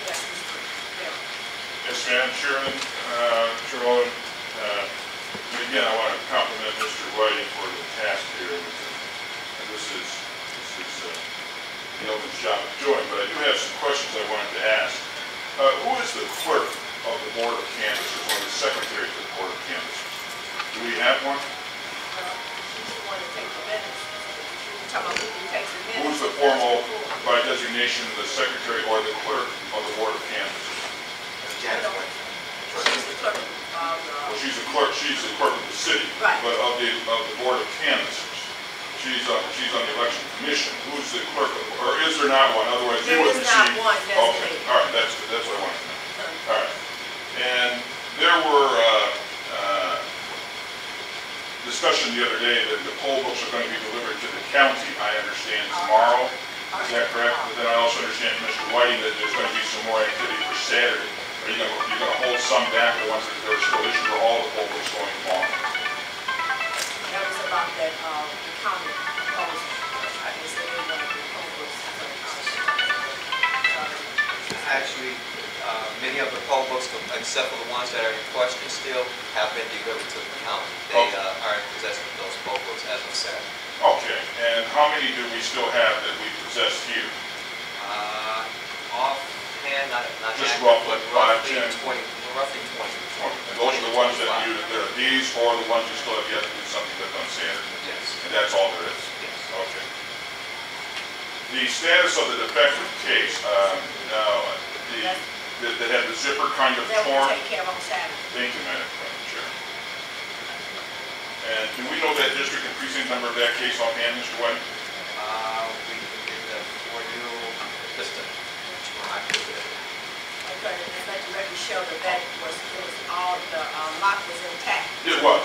Yes, Yes, Madam Chairman, Chairwoman, again, I want to compliment Mr. Whiting for the task here. This is the yeoman's job of doing, but I do have some questions I wanted to ask. Who is the clerk of the Board of Canvassers, or the secretary to the Board of Canvassers? Do we have one? she's the one that takes the minutes. You're talking about who takes the minutes? Who's the formal, by designation, the secretary or the clerk of the Board of Canvassers? She's the clerk of Well, she's the clerk of the city, right. But of the Board of Canvassers. She's on the election commission. Who's the clerk of, or is there not one? Otherwise, you would receive. There is not one designated. Okay, all right, that's what I wanted to know. All right, and there were discussion the other day that the poll books are going to be delivered to the county. I understand tomorrow. Is that correct? But then I also understand from Mr. Whiting that there's going to be some more activity for Saturday. Are you going to hold some back, the ones that are still issued, or all the poll books going along? That was about that county proposal. I guess they didn't want to do poll books. Actually, many of the poll books, except for the ones that are in question still, have been delivered to the county. They are in possession of those poll books as of Saturday. Okay, and how many do we still have that we possess here? Offhand, not Just active, roughly, but 5, 10? roughly 20. 20. And those are the ones that are these, or the ones you still have yet to do something with on Saturday? Yes. And that's all there is? Yes. Okay. The status of the defective case, that had the zipper kind of That torn? will take care of on Saturday. Thank you, Madam Chair. And do we know that district and precinct number of that case offhand, Mr. White? We can get that for you. Just a Okay, and let the record show that it was all, the lock was intact. It was.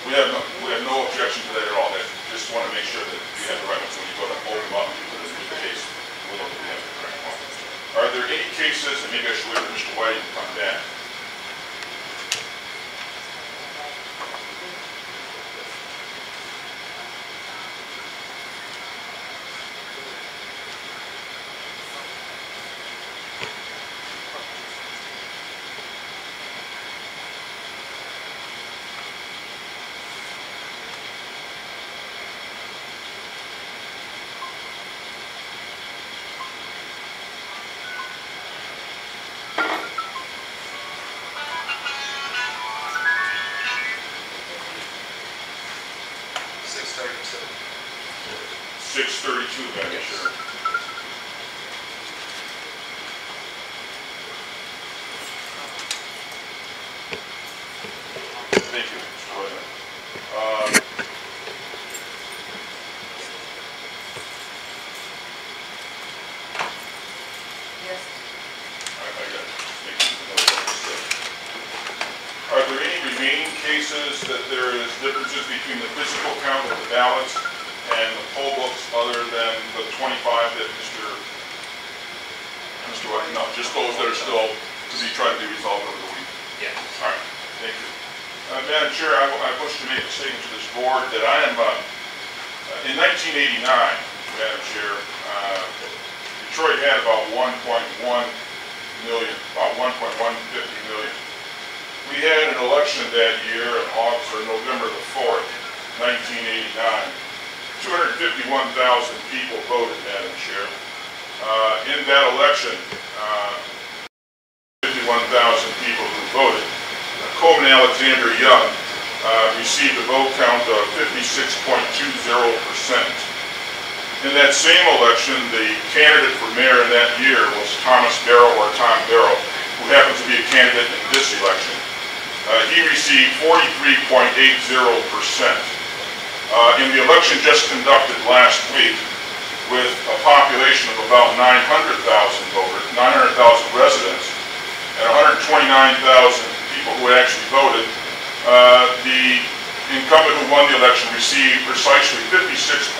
We have no objection to that at all. Just want to make sure that you have the right ones when you go to open them up and you put this new case. We'll look if we have the correct one. Are there any cases, and maybe I should wait for Mr. White to come back? Madam Chair. Thank you, Mr. White. Yes. I got it. Are there any remaining cases that there is differences between the physical count of the ballots and the poll books other than the 25 that Mr. White, no, just those that are still to be tried to be resolved over the week? Yes. All right, thank you. Madam Chair, I wish to make a statement to this board that I am, in 1989, Madam Chair, Detroit had about 1.1 million, about 1.150 million. We had an election that year in August or November the 4th, 1989. 251,000 people voted, Madam Chair. In that election, 51,000 people who voted. Coleman Alexander Young received a vote count of 56.20%. In that same election, the candidate for mayor in that year was Thomas Barrow, or Tom Barrow, who happens to be a candidate in this election. He received 43.80%. In the election just conducted last week, with a population of about 900,000 voters, 900,000 residents, and 129,000 people who actually voted, the incumbent who won the election received precisely 56.20%.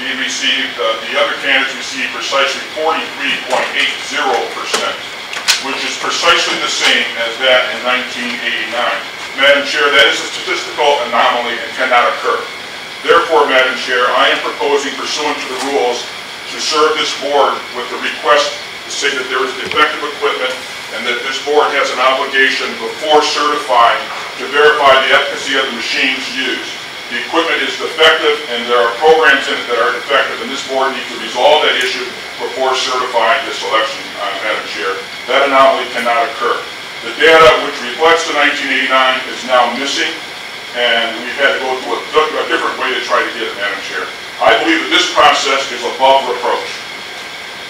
He received, the other candidates received precisely 43.80%, which is precisely the same as that in 1989. Madam Chair, that is a statistical anomaly and cannot occur. Therefore, Madam Chair, I am proposing, pursuant to the rules, to serve this board with the request to say that there is defective equipment and that this board has an obligation before certifying to verify the efficacy of the machines used. The equipment is defective and there are programs in it that are defective, and this board needs to resolve that issue before certifying this election, Madam Chair. That anomaly cannot occur. The data which reflects the 1989 is now missing, and we've had to go through a different way to try to get it, Madam Chair. I believe that this process is above reproach.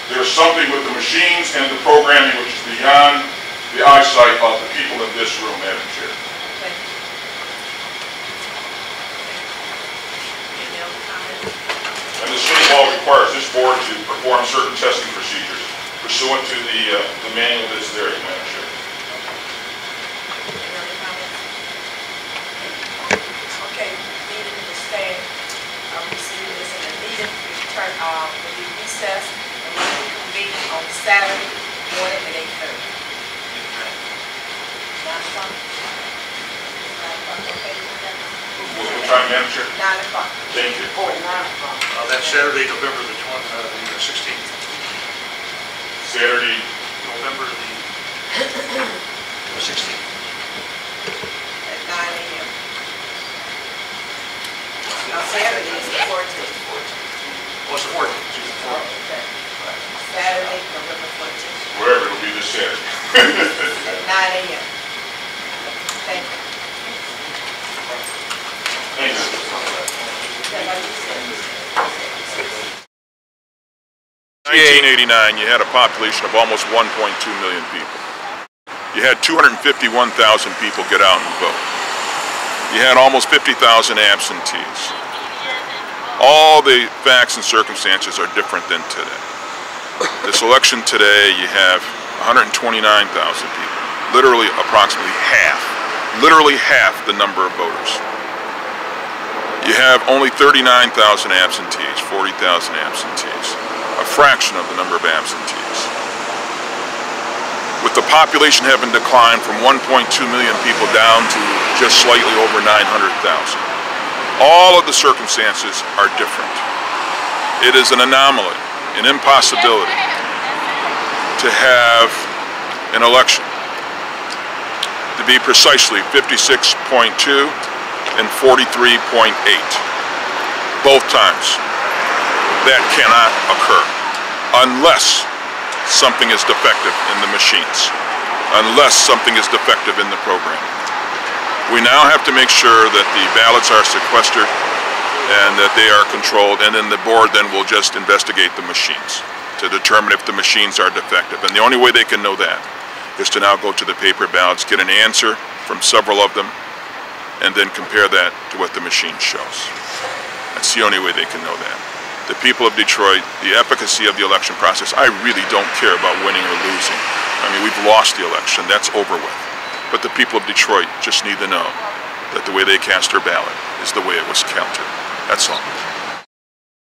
There's something with the machines and the programming which is beyond the eyesight of the people in this room, Madam Chair. Thank you. Any other comments? And the city law requires this board to perform certain testing procedures pursuant to the manual that's there, Madam Chair. Any other comments? Okay, meeting will stand. We see this in the meeting. Will be recessed and we will convene on Saturday morning at 8:30. 9 o'clock? 9 o'clock, okay? What time, Madam Chair? 9 o'clock. Thank you. Oh, 9 o'clock. That's Saturday, November the 16th. Saturday, November the 16th. At 9 a.m. Now Saturday is the 14th. What's the 14th? Okay. Saturday, November 14th. wherever, it'll be this Saturday. At 9 a.m. Thank you. Thank you. Yeah, like you said. 1989, you had a population of almost 1.2 million people. You had 251,000 people get out and vote. You had almost 50,000 absentees. All the facts and circumstances are different than today. This election today, you have 129,000 people, literally approximately half the number of voters. You have only 39,000 absentees, 40,000 absentees, a fraction of the number of absentees. With the population having declined from 1.2 million people down to just slightly over 900,000. All of the circumstances are different. It is an anomaly, an impossibility to have an election to be precisely 56.2 and 43.8 both times. That cannot occur unless something is defective in the machines, unless something is defective in the program. We now have to make sure that the ballots are sequestered and that they are controlled, and then the board then will just investigate the machines to determine if the machines are defective. And the only way they can know that is to now go to the paper ballots, get an answer from several of them, and then compare that to what the machine shows. That's the only way they can know that. The people of Detroit, the efficacy of the election process, I really don't care about winning or losing. I mean, we've lost the election, that's over with. But the people of Detroit just need to know that the way they cast their ballot is the way it was counted. That's all.